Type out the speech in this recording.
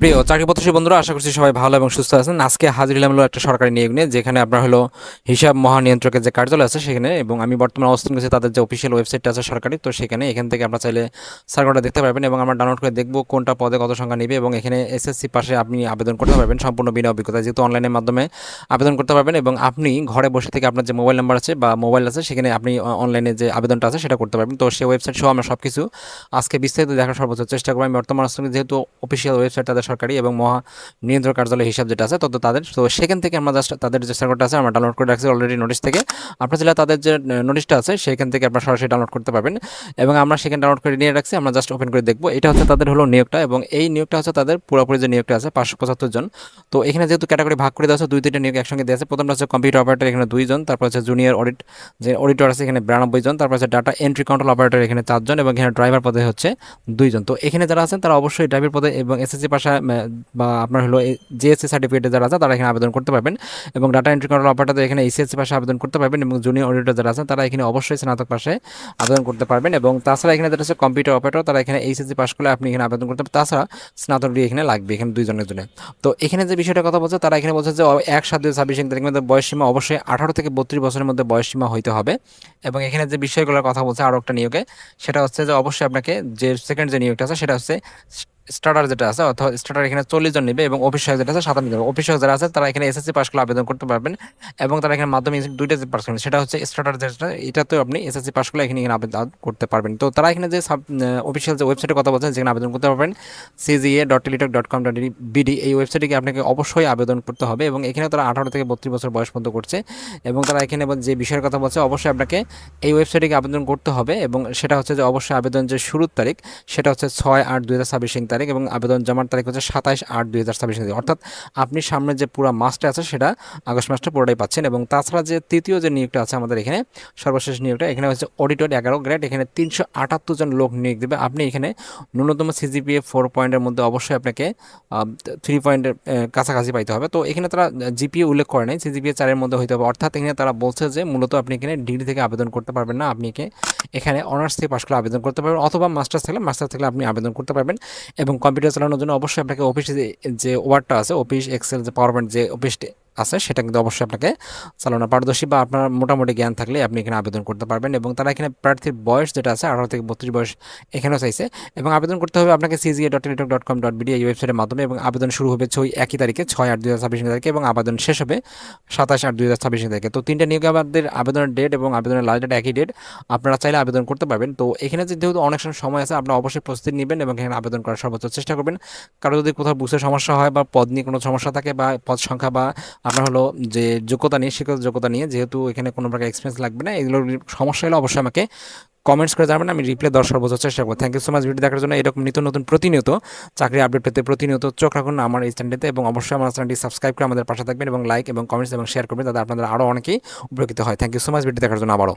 প্রিয় চাকরি প্রত্যাশী বন্ধুরা, আশা করছি সবাই ভালো এবং সুস্থ আছেন। আজকে হাজির হলাম হলো একটা সরকারি নিয়োগ নিয়ে, যেখানে আপনার হলো হিসাব মহানিয়ন্ত্রকের যে কার্যালয় আছে সেখানে, এবং আমি বর্তমানে অবস্থান করছি তাদের যে অফিসিয়াল ওয়েবসাইটটা আছে সরকারি, তো সেখানে এখান থেকে আপনারা চাইলে সার্কুলারটা দেখতে পারবেন এবং আমরা ডাউনলোড করে দেখবো কোনটা পদে কত সংখ্যা নেবে, এবং এখানে এসএসসি পাশে আপনি আবেদন করতে পারবেন সম্পূর্ণ বিনা অভিজ্ঞতা, যেহেতু অনলাইনের মাধ্যমে আবেদন করতে পারবেন এবং আপনি ঘরে বসে থেকে আপনার যে মোবাইল নাম্বার আছে বা মোবাইল আছে সেখানে আপনি অনলাইনে যে আবেদনটা আছে সেটা করতে পারবেন। তো সেই ওয়েবসাইট সহ আমরা সব কিছু আজকে বিস্তারিত দেখার সর্বোচ্চ চেষ্টা করবো। আমি বর্তমান অবস্থানে যেহেতু অফিসিয়াল ওয়েবসাইট তাদের সরকারি এবং নিয়ন্ত্রণ কার্যালয় হিসাব যেটা আছে তত তাদের, তো সেখান থেকে আমরা জাস্ট তাদের যে সার্ভারটা আছে আমরা ডাউনলোড করে রাখছি অলরেডি নোটিশ থেকে। আপনার চাইলে তাদের যে নোটিশটা আছে সেখান থেকে আপনার সরাসরি ডাউনলোড করতে পারবেন এবং আমরা সেখানে ডাউনলোড করে নিয়ে রাখছি। আমরা জাস্ট ওপেন করে দেখবো। এটা হচ্ছে তাদের হলো নিয়োগটা, এবং এই নিয়োগটা হচ্ছে তাদের পুরোপুরি যে নিয়োগটা আছে 575 জন। তো এখানে যেহেতু ক্যাটাগরি ভাগ করে দেওয়া আছে, দুই তিনটা নিয়োগ একসঙ্গে দেওয়া আছে। প্রথমটা হচ্ছে কম্পিউটার অপারেটর, এখানে 2 জন। তারপর হচ্ছে জুনিয়র অডিট যে অডিটর আছে এখানে 92 জন। তারপর হচ্ছে ডাটা এন্ট্রি কন্ট্রোল অপারেটর এখানে 4 জন, এবং এখানে ড্রাইভার পদে হচ্ছে 2 জন। তো এখানে যারা আছেন তারা অবশ্যই ড্রাইভার পদে এবং এসএসসি পাশা বা আপনার হলো জিএসসি সার্টিফিকেটে যারা আছে তারা এখানে আবেদন করতে পারবেন, এবং ডাটা এন্ট্রি কন্ট্রোল অপারেটর এখানে এইচএসসি পাশে আবেদন করতে পারবেন, এবং জুনিয়র অডিটর যারা আছেন তারা এখানে অবশ্যই স্নাতক পাশে আবেদন করতে পারবেন। এবং তাছাড়া এখানে যেটা হচ্ছে কম্পিউটার অপারেটর, তারা এখানে এইচএসসি পাস করলে আপনি এখানে আবেদন করতে পারবেন। তাছাড়া স্নাতক ডিগ্রি এখানে লাগবে এখানে 2 জনের জন্য। তো এখানে যে বিষয়টা কথা বলছে, তারা এখানে বলছে যে 1/7/2026 তারিখের মধ্যে বয়সসীমা অবশ্যই 18 থেকে 32 বছরের মধ্যে বয়সসীমা হইতে হবে। এবং এখানে যে বিষয়গুলোর কথা বলছে আরও একটা নিয়োগে, সেটা হচ্ছে যে অবশ্যই আপনাকে যে সেকেন্ড যে নিয়োগটা আছে সেটা হচ্ছে স্টার্টার যেটা আছে, অর্থাৎ স্টার্টার এখানে 40 জন নেবে, এবং অফিস সহায়ক যেটা আছে 57 জন। অফিস সহায়ক যারা আছে তারা এখানে এসএসসি পাস করলে আবেদন করতে পারবেন, এবং তারা এখানে মাধ্যমিক দুইটা যে পাস করবেন, সেটা হচ্ছে স্টার্টার যেটা, এটাতেও আপনি এসএসসি পাস করলে এখানে আবেদন করতে পারবেন। তো তারা এখানে যে অফিসিয়াল যে ওয়েবসাইটের কথা বলছেন যেখানে আবেদন করতে পারবেন, cga.teletalk.com.bd, এই ওয়েবসাইটে আপনাকে অবশ্যই আবেদন করতে হবে। এবং এখানে তারা 18 থেকে 32 বছর বয়স পর্যন্ত করছে, এবং তারা এখানে যে বিষয়ের কথা বলছে অবশ্যই আপনাকে এই ওয়েবসাইটে আবেদন করতে হবে। এবং সেটা হচ্ছে যে অবশ্যই আবেদন যে শুরুর তারিখ সেটা হচ্ছে 6/8/2026 তারিখ, এবং আবেদন জমার তারিখ হচ্ছে 27/8/2026 তারিখ। অর্থাৎ আপনি সামনে যে পুরো মাসটা আছে সেটা আগস্ট মাসটা পুরোটাই পাচ্ছেন। এবং তাছাড়া যে তৃতীয় যে নিয়োগটা আছে আমাদের এখানে, সর্বশেষ নিয়োগটা এখানে হচ্ছে অডিটর 11 গ্রেড, এখানে 378 জন লোক নিয়োগ দেবে। আপনি এখানে ন্যূনতম সিজিপিএ 4 পয়েন্টের মধ্যে অবশ্যই আপনাকে 3 পয়েন্টের কাছাকাছি পাইতে হবে। তো এখানে তারা জিপিএ উল্লেখ করে নাই, সিজিপিএ 4-এর মধ্যে হইতে হবে। অর্থাৎ এখানে তারা বলছে যে মূলত আপনি এখানে ডিগ্রি থেকে আবেদন করতে পারবেন না, আপনি এখানে অনার্স থেকে পাশ করে আবেদন করতে পারবেন, অথবা মাস্টার্স থাকলে আপনি আবেদন করতে পারবেন। এবং কম্পিউটার চালানোর জন্য অবশ্যই আপনাকে অফিসে যে ওয়ার্ডটা আছে, অফিস এক্সেল যে পাওয়ার পয়েন্ট যে অফিসটি আছে সেটা কিন্তু অবশ্যই আপনাকে চালানো পারদর্শী বা আপনার মোটামুটি জ্ঞান থাকলে আপনি এখানে আবেদন করতে পারবেন। এবং তারা এখানে প্রার্থীর বয়স যেটা আছে 18 থেকে 32 বয়স এখানেও চাইছে, এবং আবেদন করতে হবে আপনাকে cga.teletalk.com.bd এই ওয়েবসাইটের মাধ্যমে। এবং আবেদন শুরু হবে একই তারিখে 6/8/2026 তারিখে, এবং আবেদন শেষ হবে 27/8/2026 তারিখে। তো তিনটা নিয়োগে আমাদের আবেদনের ডেট এবং আবেদনের লাস্ট ডেট একই ডেট, আপনারা চাইলে আবেদন করতে পারবেন। তো এখানে যেহেতু অনেক সময় আছে, আপনারা অবশ্যই প্রস্তুতি নেবেন এবং এখানে আবেদন করার সর্বোচ্চ চেষ্টা করবেন। কারো যদি কোথাও বুঝতে সমস্যা হয় বা পদ নিয়ে কোনো সমস্যা থাকে বা পদ সংখ্যা বা আপনার হলো যে যোগ্যতা নিয়ে, শিক্ষাগত যোগ্যতা নিয়ে, যেহেতু এখানে কোনো প্রকার এক্সপিরিয়েন্স লাগবে না, এগুলোর সমস্যা হলে অবশ্যই আমাকে কমেন্টস করে জানাবেন, আমি রিপ্লাই দেওয়ার সর্বোচ্চ চেষ্টা করবো। Thank you so much video দেখার জন্য। এরকম নিত্য নতুন প্রতিনিয়ত চাকরি আপডেট পেতে প্রতিনিয়ত চোখ রাখুন আমার এই চ্যানেলটিতে, এবং অবশ্যই আমার চ্যানেলটি সাবস্ক্রাইব করে আমাদের পাশে থাকবেন এবং লাইক এবং কমেন্টস এবং শেয়ার করবেন, যাতে আপনাদের আরও অনেকেই উপকৃত হয়। Thank you so much video দেখার জন্য আবারও।